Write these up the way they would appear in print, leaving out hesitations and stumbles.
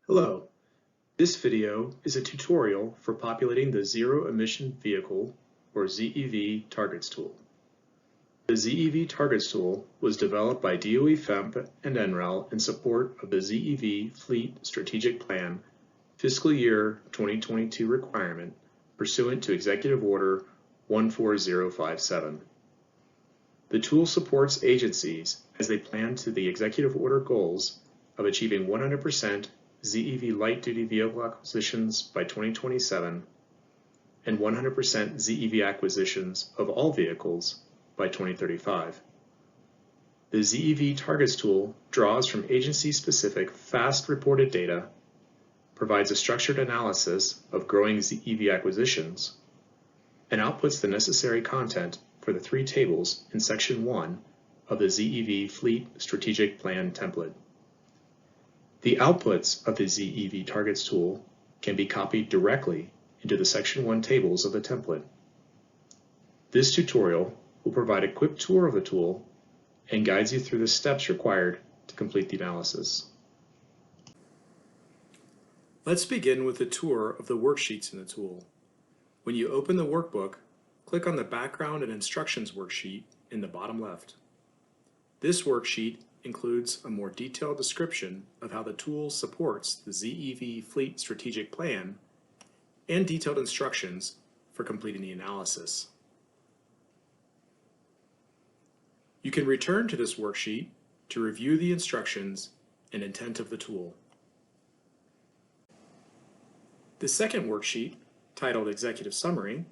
Hello, this video is a tutorial for populating the Zero Emission Vehicle or ZEV Targets tool. The ZEV Targets tool was developed by DOE FEMP and NREL in support of the ZEV Fleet Strategic Plan Fiscal Year 2022 requirement pursuant to Executive Order 14057. The tool supports agencies as they plan to the Executive Order goals of achieving 100% ZEV light-duty vehicle acquisitions by 2027 and 100% ZEV acquisitions of all vehicles by 2035. The ZEV Targets tool draws from agency-specific fast reported data, provides a structured analysis of growing ZEV acquisitions, and outputs the necessary content for the three tables in Section 1 of the ZEV Fleet Strategic Plan template. The outputs of the ZEV Targets tool can be copied directly into the Section 1 tables of the template. This tutorial will provide a quick tour of the tool and guides you through the steps required to complete the analysis. Let's begin with a tour of the worksheets in the tool. When you open the workbook, click on the Background and Instructions worksheet in the bottom left. This worksheet includes a more detailed description of how the tool supports the ZEV Fleet Strategic Plan and detailed instructions for completing the analysis. You can return to this worksheet to review the instructions and intent of the tool. The second worksheet, titled Executive Summary,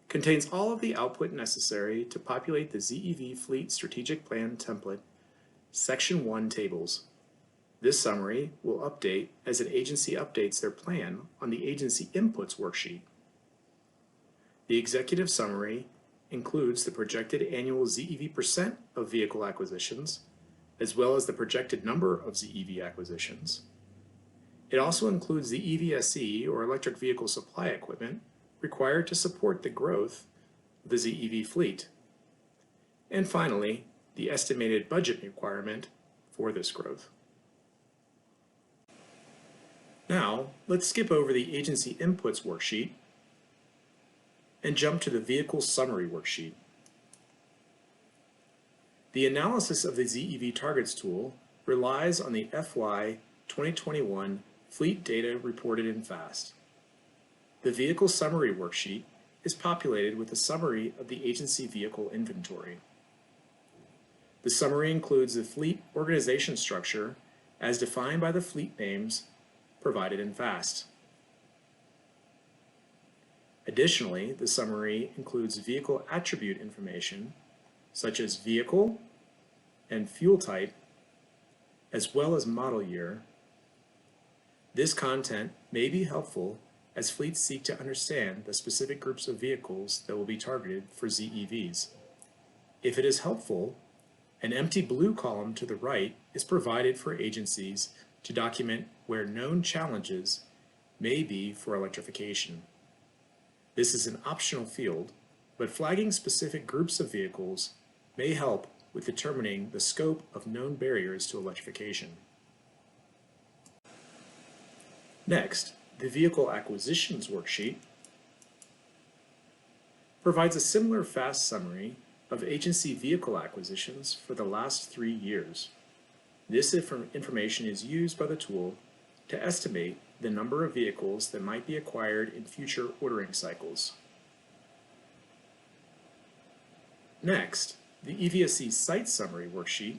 contains all of the output necessary to populate the ZEV Fleet Strategic Plan template Section 1 tables. This summary will update as an agency updates their plan on the Agency Inputs worksheet. The Executive Summary includes the projected annual ZEV percent of vehicle acquisitions, as well as the projected number of ZEV acquisitions. It also includes the EVSE, or electric vehicle supply equipment, required to support the growth of the ZEV fleet. And finally, the estimated budget requirement for this growth. Now, let's skip over the Agency Inputs worksheet and jump to the Vehicle Summary worksheet. The analysis of the ZEV Targets tool relies on the FY 2021 fleet data reported in FAST. The Vehicle Summary worksheet is populated with a summary of the agency vehicle inventory. The summary includes the fleet organization structure as defined by the fleet names provided in FAST. Additionally, the summary includes vehicle attribute information such as vehicle and fuel type, as well as model year. This content may be helpful as fleets seek to understand the specific groups of vehicles that will be targeted for ZEVs. If it is helpful, an empty blue column to the right is provided for agencies to document where known challenges may be for electrification. This is an optional field, but flagging specific groups of vehicles may help with determining the scope of known barriers to electrification. Next, the Vehicle Acquisitions worksheet provides a similar FAST summary of agency vehicle acquisitions for the last 3 years. This information is used by the tool to estimate the number of vehicles that might be acquired in future ordering cycles. Next, the EVSE Site Summary worksheet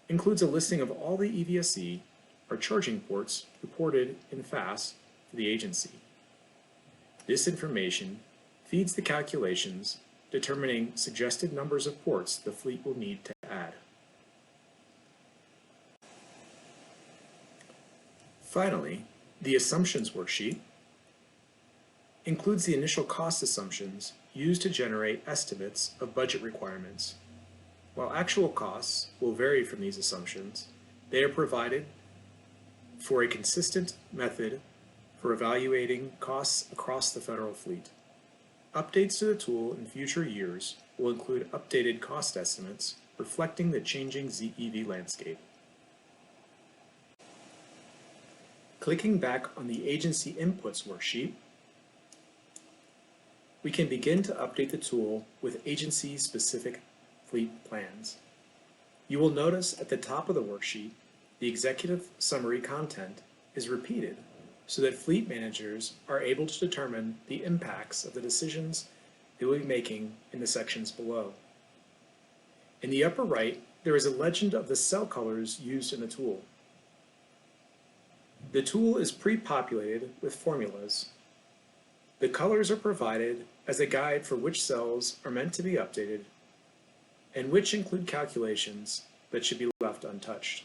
includes a listing of all the EVSE, or charging ports, reported in FAST for the agency. This information feeds the calculations determining suggested numbers of ports the fleet will need to add. Finally, the Assumptions worksheet includes the initial cost assumptions used to generate estimates of budget requirements. While actual costs will vary from these assumptions, they are provided for a consistent method for evaluating costs across the federal fleet. Updates to the tool in future years will include updated cost estimates reflecting the changing ZEV landscape. Clicking back on the Agency Inputs worksheet, we can begin to update the tool with agency-specific fleet plans. You will notice at the top of the worksheet, the executive summary content is repeated so that fleet managers are able to determine the impacts of the decisions they will be making in the sections below. In the upper right, there is a legend of the cell colors used in the tool. The tool is pre-populated with formulas. The colors are provided as a guide for which cells are meant to be updated and which include calculations that should be left untouched.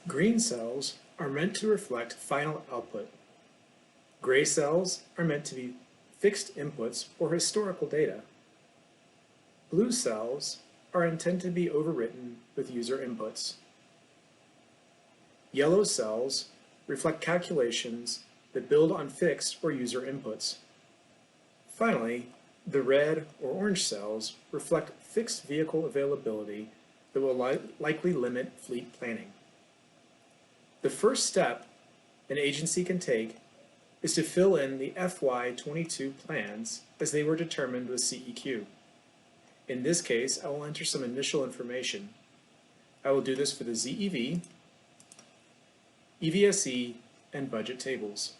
Green cells are meant to reflect final output. Gray cells are meant to be fixed inputs or historical data. Blue cells are intended to be overwritten with user inputs. Yellow cells reflect calculations that build on fixed or user inputs. Finally, the red or orange cells reflect fixed vehicle availability that will likely limit fleet planning. The first step an agency can take is to fill in the FY22 plans as they were determined with CEQ. In this case, I will enter some initial information. I will do this for the ZEV, EVSE, and budget tables.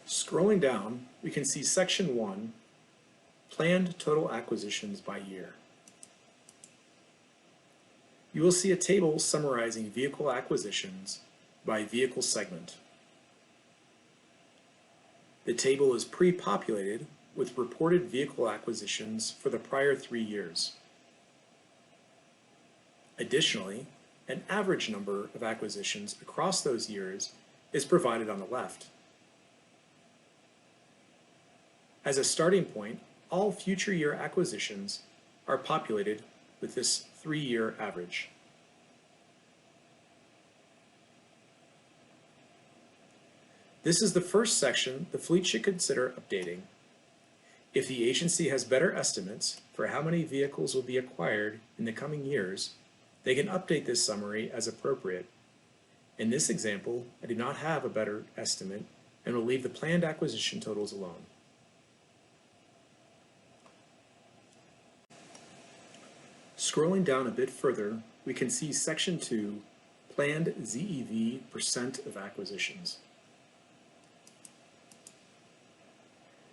Scrolling down, we can see Section 1, Planned Total Acquisitions by Year. You will see a table summarizing vehicle acquisitions by vehicle segment. The table is pre-populated with reported vehicle acquisitions for the prior 3 years. Additionally, an average number of acquisitions across those years is provided on the left. As a starting point, all future year acquisitions are populated with this 3-year average. This is the first section the fleet should consider updating. If the agency has better estimates for how many vehicles will be acquired in the coming years, they can update this summary as appropriate. In this example, I do not have a better estimate and will leave the planned acquisition totals alone. Scrolling down a bit further, we can see Section 2, Planned ZEV Percent of Acquisitions.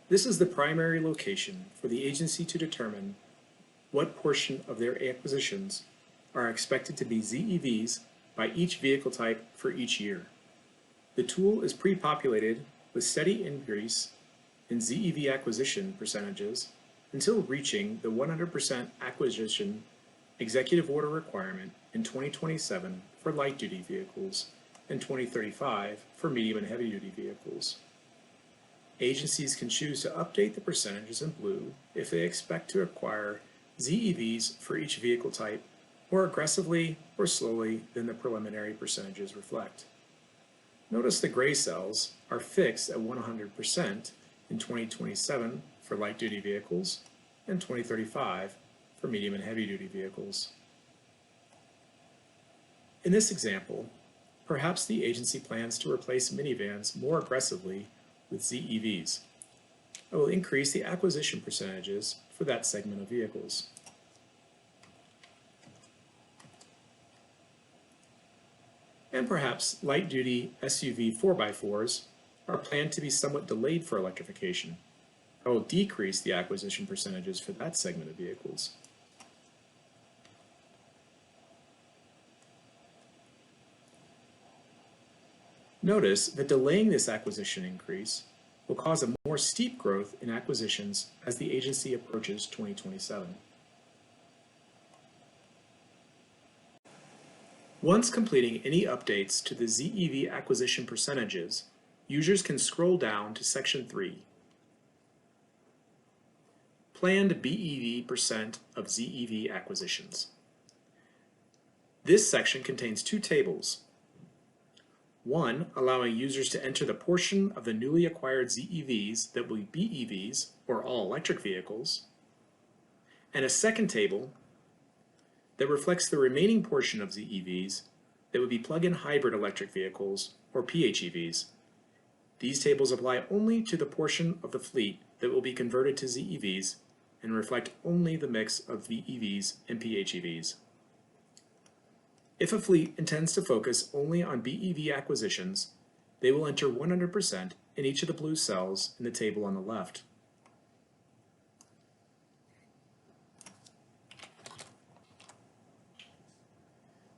This is the primary location for the agency to determine what portion of their acquisitions are expected to be ZEVs by each vehicle type for each year. The tool is pre-populated with steady increase in ZEV acquisition percentages until reaching the 100% acquisition executive order requirement in 2027 for light-duty vehicles and 2035 for medium and heavy-duty vehicles. Agencies can choose to update the percentages in blue if they expect to acquire ZEVs for each vehicle type more aggressively or slowly than the preliminary percentages reflect. Notice the gray cells are fixed at 100% in 2027 for light-duty vehicles and 2035 for medium and heavy-duty vehicles. In this example, perhaps the agency plans to replace minivans more aggressively with ZEVs. I will increase the acquisition percentages for that segment of vehicles. And perhaps light-duty SUV 4x4s are planned to be somewhat delayed for electrification. I will decrease the acquisition percentages for that segment of vehicles. Notice that delaying this acquisition increase will cause a more steep growth in acquisitions as the agency approaches 2027. Once completing any updates to the ZEV acquisition percentages, users can scroll down to Section 3, Planned BEV percent of ZEV Acquisitions. This section contains two tables. One allowing users to enter the portion of the newly acquired ZEVs that will be BEVs, or all electric vehicles, and a second table that reflects the remaining portion of ZEVs that would be plug-in hybrid electric vehicles, or PHEVs. These tables apply only to the portion of the fleet that will be converted to ZEVs and reflect only the mix of BEVs and PHEVs. If a fleet intends to focus only on BEV acquisitions, they will enter 100% in each of the blue cells in the table on the left.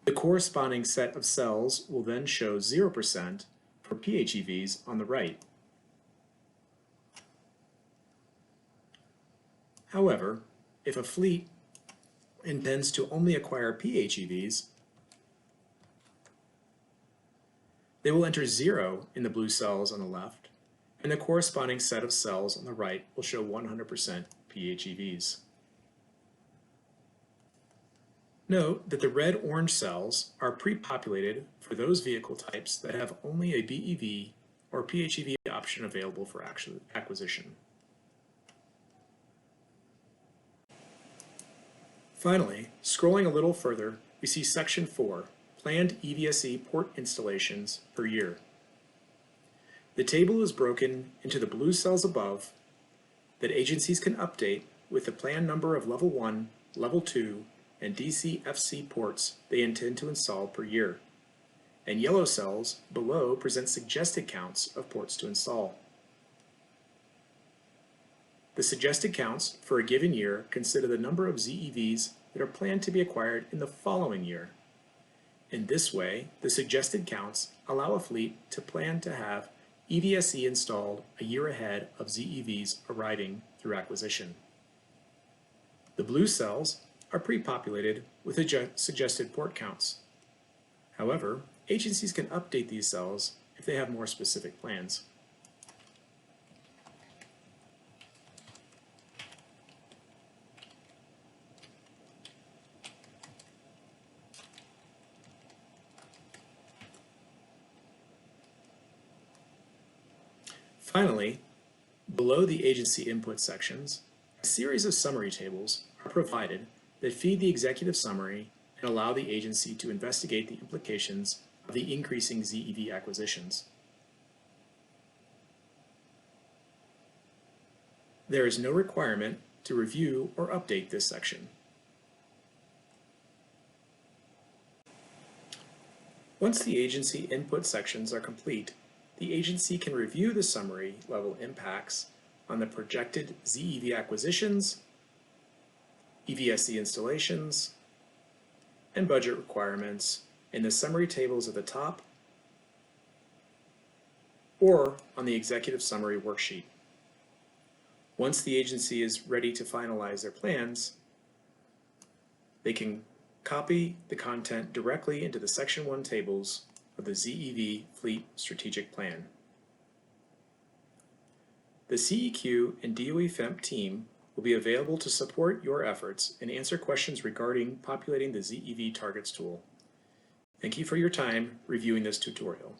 The corresponding set of cells will then show 0% for PHEVs on the right. However, if a fleet intends to only acquire PHEVs, they will enter 0 in the blue cells on the left, and the corresponding set of cells on the right will show 100% PHEVs. Note that the red-orange cells are pre-populated for those vehicle types that have only a BEV or PHEV option available for acquisition. Finally, scrolling a little further, we see Section 4, Planned EVSE port installations per year. The table is broken into the blue cells above that agencies can update with the planned number of Level 1, Level 2, and DCFC ports they intend to install per year, and yellow cells below present suggested counts of ports to install. The suggested counts for a given year consider the number of ZEVs that are planned to be acquired in the following year. In this way, the suggested counts allow a fleet to plan to have EVSE installed a year ahead of ZEVs arriving through acquisition. The blue cells are pre-populated with suggested port counts. However, agencies can update these cells if they have more specific plans. Finally, below the agency input sections, a series of summary tables are provided that feed the executive summary and allow the agency to investigate the implications of the increasing ZEV acquisitions. There is no requirement to review or update this section. Once the agency input sections are complete, the agency can review the summary level impacts on the projected ZEV acquisitions, EVSE installations, and budget requirements in the summary tables at the top or on the executive summary worksheet. Once the agency is ready to finalize their plans, they can copy the content directly into the Section 1 tables of the ZEV Fleet Strategic Plan. The CEQ and DOE FEMP team will be available to support your efforts and answer questions regarding populating the ZEV Targets tool. Thank you for your time reviewing this tutorial.